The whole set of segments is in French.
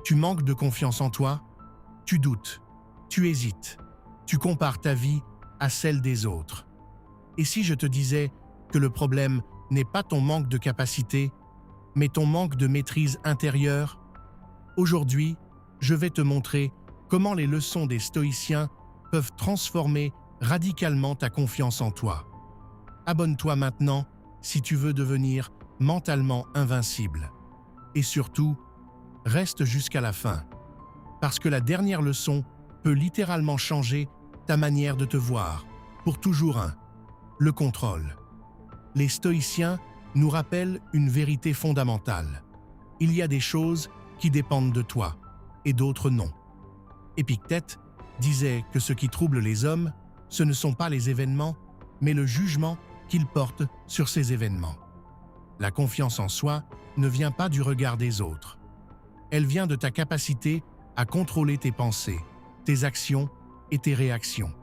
Tu manques de confiance en toi? Tu doutes, tu hésites, tu compares ta vie à celle des autres. Et si je te disais que le problème n'est pas ton manque de capacité, mais ton manque de maîtrise intérieure? Aujourd'hui, je vais te montrer comment les leçons des stoïciens peuvent transformer radicalement ta confiance en toi. Abonne-toi maintenant si tu veux devenir mentalement invincible. Et surtout, reste jusqu'à la fin, parce que la dernière leçon peut littéralement changer ta manière de te voir. Pour toujours le contrôle. Les stoïciens nous rappellent une vérité fondamentale. Il y a des choses qui dépendent de toi, et d'autres non. Épictète disait que ce qui trouble les hommes, ce ne sont pas les événements, mais le jugement qu'ils portent sur ces événements. La confiance en soi ne vient pas du regard des autres. Elle vient de ta capacité à contrôler tes pensées, tes actions et tes réactions.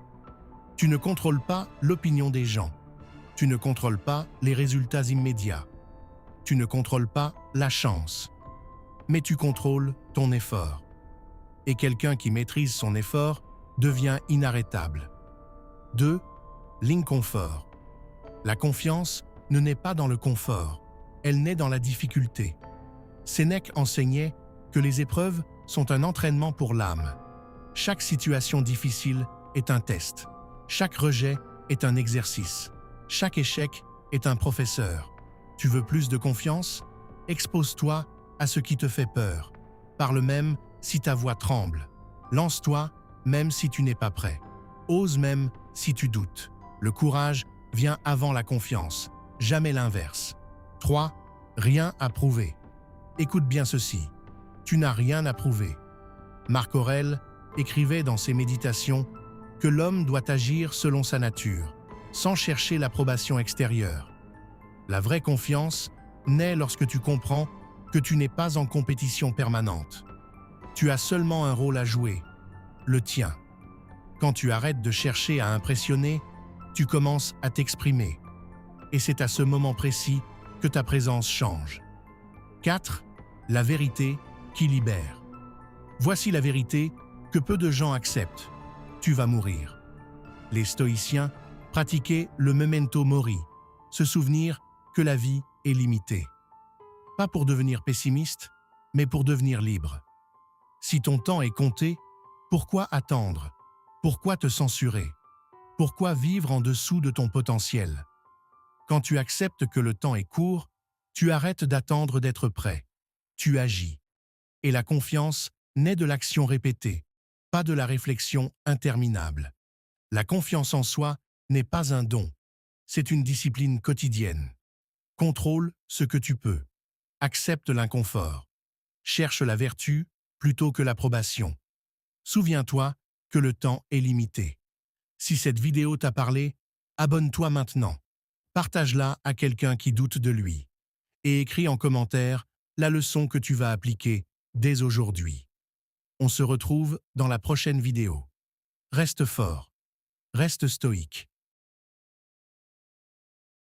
Tu ne contrôles pas l'opinion des gens. Tu ne contrôles pas les résultats immédiats. Tu ne contrôles pas la chance. Mais tu contrôles ton effort. Et quelqu'un qui maîtrise son effort devient inarrêtable. 2. L'inconfort. La confiance ne naît pas dans le confort, elle naît dans la difficulté. Sénèque enseignait que les épreuves sont un entraînement pour l'âme. Chaque situation difficile est un test. Chaque rejet est un exercice. Chaque échec est un professeur. Tu veux plus de confiance? Expose-toi à ce qui te fait peur. Parle même si ta voix tremble. Lance-toi même si tu n'es pas prêt. Ose même si tu doutes. Le courage vient avant la confiance, jamais l'inverse. 3. Rien à prouver. Écoute bien ceci. Tu n'as rien à prouver. Marc Aurèle écrivait dans ses méditations que l'homme doit agir selon sa nature, sans chercher l'approbation extérieure. La vraie confiance naît lorsque tu comprends que tu n'es pas en compétition permanente. Tu as seulement un rôle à jouer, le tien. Quand tu arrêtes de chercher à impressionner, tu commences à t'exprimer. Et c'est à ce moment précis que ta présence change. 4. La vérité qui libère. Voici la vérité que peu de gens acceptent. Tu vas mourir. Les stoïciens pratiquaient le memento mori, se souvenir que la vie est limitée. Pas pour devenir pessimiste, mais pour devenir libre. Si ton temps est compté, pourquoi attendre? Pourquoi te censurer? Pourquoi vivre en dessous de ton potentiel? Quand tu acceptes que le temps est court, tu arrêtes d'attendre d'être prêt. Tu agis. Et la confiance naît de l'action répétée, pas de la réflexion interminable. La confiance en soi n'est pas un don, c'est une discipline quotidienne. Contrôle ce que tu peux. Accepte l'inconfort. Cherche la vertu plutôt que l'approbation. Souviens-toi que le temps est limité. Si cette vidéo t'a parlé, abonne-toi maintenant. Partage-la à quelqu'un qui doute de lui. Et écris en commentaire la leçon que tu vas appliquer dès aujourd'hui. On se retrouve dans la prochaine vidéo. Reste fort, reste stoïque.